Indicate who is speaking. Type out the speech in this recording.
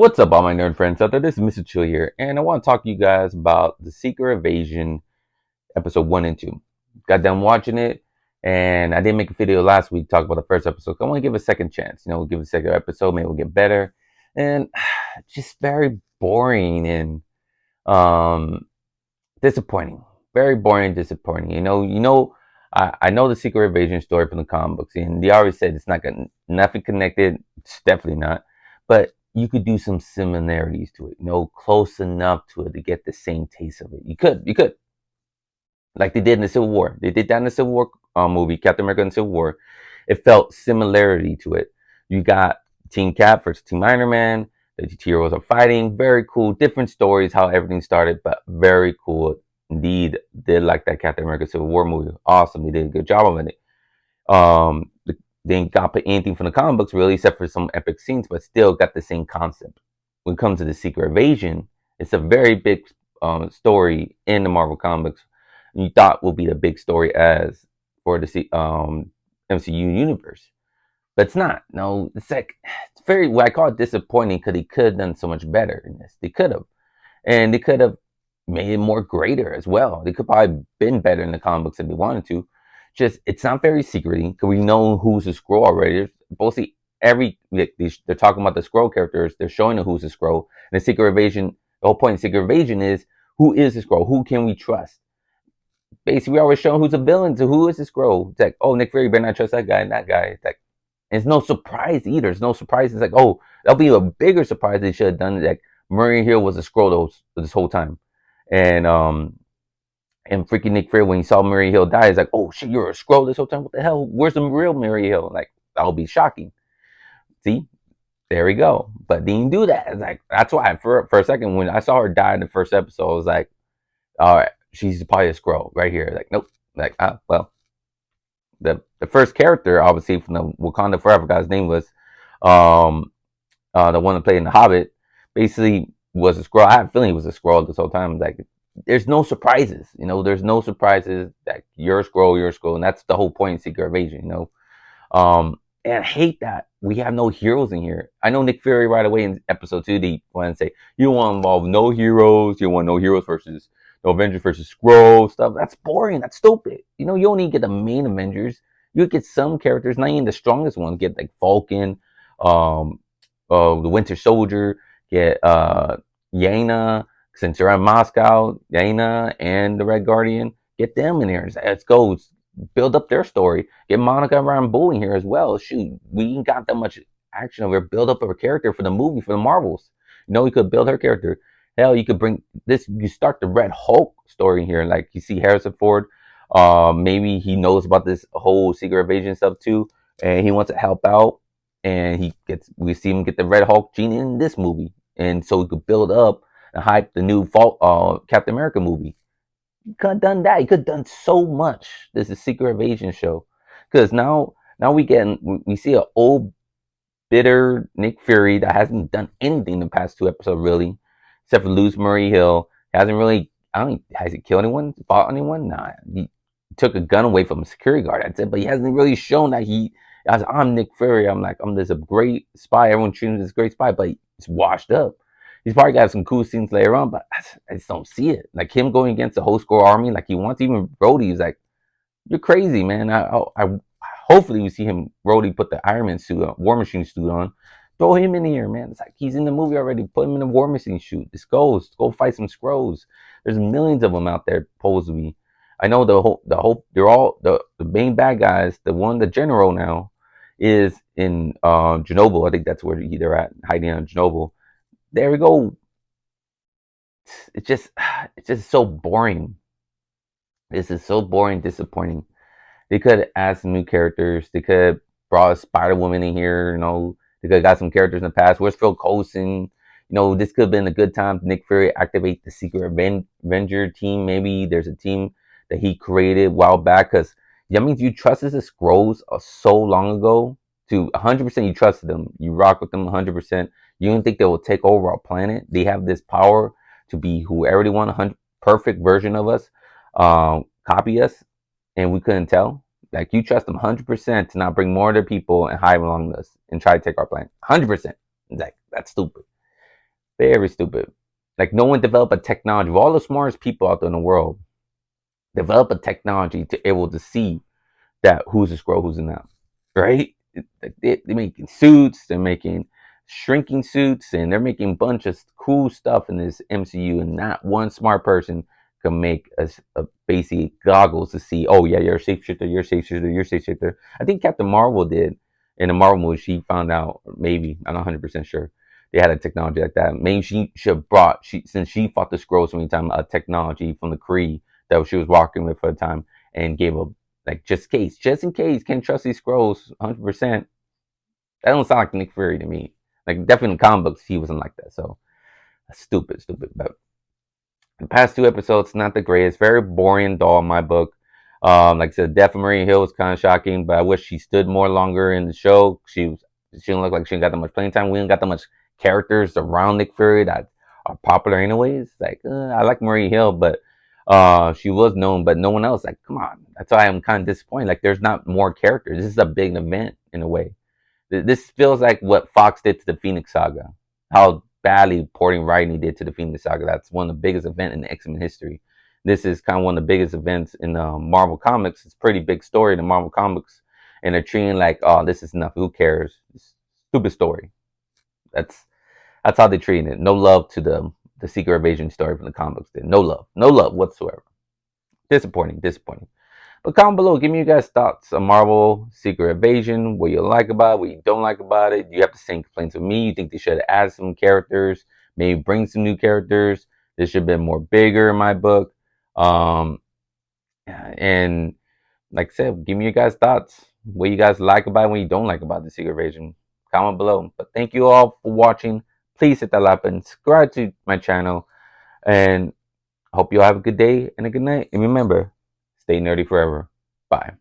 Speaker 1: What's up, all my nerd friends out there? This is Mr. Chill here, and I want to talk to you guys about the Secret Invasion episode 1 and 2. Got done watching it, and I didn't make a video last week talk about the first episode. So I want to give it a second chance. We'll give it a second episode, maybe we'll get better. And just very boring and um, disappointing. Very boring and disappointing. I know the Secret Invasion story from the comic books, and they already said it's not got nothing connected. It's definitely not. But you could do some similarities to it, close enough to it to get the same taste of it. You could, like they did in the Civil War. They did that in the Civil War movie, Captain America and Civil War. It felt similarity to it. You got Team Cap versus Team Iron Man. The heroes are fighting. Very cool. Different stories, how everything started, but very cool. Indeed, did like that Captain America Civil War movie. Awesome. They did a good job of it. They ain't got anything from the comic books really, except for some epic scenes, but still got the same concept. When it comes to the Secret Invasion, it's a very big story in the Marvel comics. You thought will be the big story as for the MCU universe, but it's not. No, it's like it's very. What I call it disappointing because they could have done so much better in this. They could have, and they could have made it more greater as well. They could probably been better in the comic books if they wanted to. Just it's not very secrety because we know who's the scroll already. There's mostly they're talking about the scroll characters. They're showing the who's the scroll. And the Secret Invasion. The whole point of Secret Invasion is who is the scroll? Who can we trust? Basically, we always show who's a villain. So who is the scroll? It's like, oh, Nick Fury, better not trust that guy and that guy. It's like, it's no surprise either. It's no surprise. It's like, oh, that'll be a bigger surprise they should have done. Like Murray Hill was a scroll this whole time, and freaking Nick Fury when he saw Murray Hill die, he's like, oh shit, you're a scroll this whole time. What the hell? Where's the real Murray Hill? Like that'll be shocking. See, there we go. But they didn't do that. It's like that's why for a second when I saw her die in the first episode, I was like, all right, she's probably a scroll right here. Like nope. Like well, the first character obviously from the Wakanda Forever guy's name was um the one that played in the Hobbit basically was a scroll. I have a feeling he was a scroll this whole time. Like there's no surprises, there's no surprises that you're a scroll, and that's the whole point of Secret Invasion. And I hate that we have no heroes in here. I know Nick Fury right away in episode 2 they want to say you don't want to involve no heroes, you want no heroes versus no Avengers versus Scroll stuff. That's boring. That's stupid. You don't need to get the main Avengers. You get some characters, not even the strongest ones. Get like Falcon, um, the Winter Soldier. Get Yena, since they're in Moscow. Yena and the Red Guardian. Get them in here. Let's go build up their story. Get Monica Rambeau in here as well. Shoot, we ain't got that much action over. Build up a character for the movie for the Marvels. We could build her character. Hell, you could bring this. You start the Red Hulk story here. Like you see Harrison Ford. Maybe he knows about this whole Secret Invasion stuff too, and he wants to help out. And we see him get the Red Hulk gene in this movie, and so we could build up and hype the new Captain America movie. You could have done that. You could have done so much. This is Secret Invasion show, because now we see an old bitter Nick Fury that hasn't done anything in the past 2 episodes really, except for lose Murray Hill. Hasn't really. Has he killed anyone? Fought anyone? Nah. He took a gun away from a security guard. That's it. But he hasn't really shown that I'm Nick Fury. I'm like I'm this a great spy. Everyone treats him as a great spy, but he's washed up. He's probably got some cool scenes later on, but I just don't see it. Like him going against the whole score army, like he wants even Brody. He's like, you're crazy, man. I hopefully we see him Brody put the Iron Man suit on, War Machine suit on. Throw him in here, man. It's like he's in the movie already. Put him in the War Machine suit. Let's go fight some Skrulls. There's millions of them out there supposed to be. I know they're all the main bad guys. The general now is in Chernobyl. I think that's where they're at, hiding in Chernobyl. There we go. It's just so boring. This is so boring, disappointing. They could add some new characters. They could have brought a Spider Woman in here. They could have got some characters in the past. Where's Phil Coulson? This could have been a good time to Nick Fury activate the Secret Avenger team. Maybe there's a team that he created a while back. Because that means you trusted the Skrulls so long ago. To 100% you trusted them. You rock with them 100%. You don't think they will take over our planet. They have this power to be whoever they want, a perfect version of us, copy us, and we couldn't tell. Like you trust them 100% to not bring more of their people and hide among us and try to take our planet. 100%. Like that's stupid. Very stupid. Like no one developed a technology. Of all the smartest people out there in the world, develop a technology to able to see that who's a scroll, who's not, right? They're making suits, they're making shrinking suits, and they're making a bunch of cool stuff in this MCU, and not one smart person can make a basic goggles to see, oh yeah, you're a shapeshifter, you're a shapeshifter, you're a shapeshifter. I think Captain Marvel did in the Marvel movie. She found out, maybe, I'm not 100% sure. They had a technology like that. Maybe she should have brought, since she fought the scrolls so many times, a technology from the Kree that she was walking with for the time, and gave a, like, just in case, can't trust these scrolls 100%. That don't sound like Nick Fury to me. Like, definitely in comic books, he wasn't like that. So, stupid, stupid. But the past two episodes, not the greatest. Very boring, dull in my book. Like I said, death of Maria Hill was kind of shocking, but I wish she stood more longer in the show. She didn't look like she didn't got that much playing time. We didn't got that much characters around Nick Fury that are popular anyways. Like, I like Maria Hill, but she was known, but no one else. Like, come on. That's why I'm kind of disappointed. Like, there's not more characters. This is a big event in a way. This feels like what Fox did to the Phoenix Saga. How badly porting writing did to the Phoenix Saga. That's one of the biggest events in X-Men history. This is kind of one of the biggest events in Marvel Comics. It's a pretty big story in the Marvel Comics, and they're treating like, oh, this is nothing. Who cares? It's stupid story. That's that's how they're treating it. No love to the Secret Invasion story from the comics. No love whatsoever. Disappointing, disappointing. But comment below, give me you guys thoughts on Marvel Secret Invasion, what you like about it, what you don't like about it. You have the same complaints with me. You think they should add some characters, maybe bring some new characters. This should have been more bigger in my book. Um, and like I said, give me your guys' thoughts. What you guys like about it, what you don't like about the Secret Invasion. Comment below. But thank you all for watching. Please hit that like button, subscribe to my channel, and I hope you all have a good day and a good night. And remember, stay nerdy forever. Bye.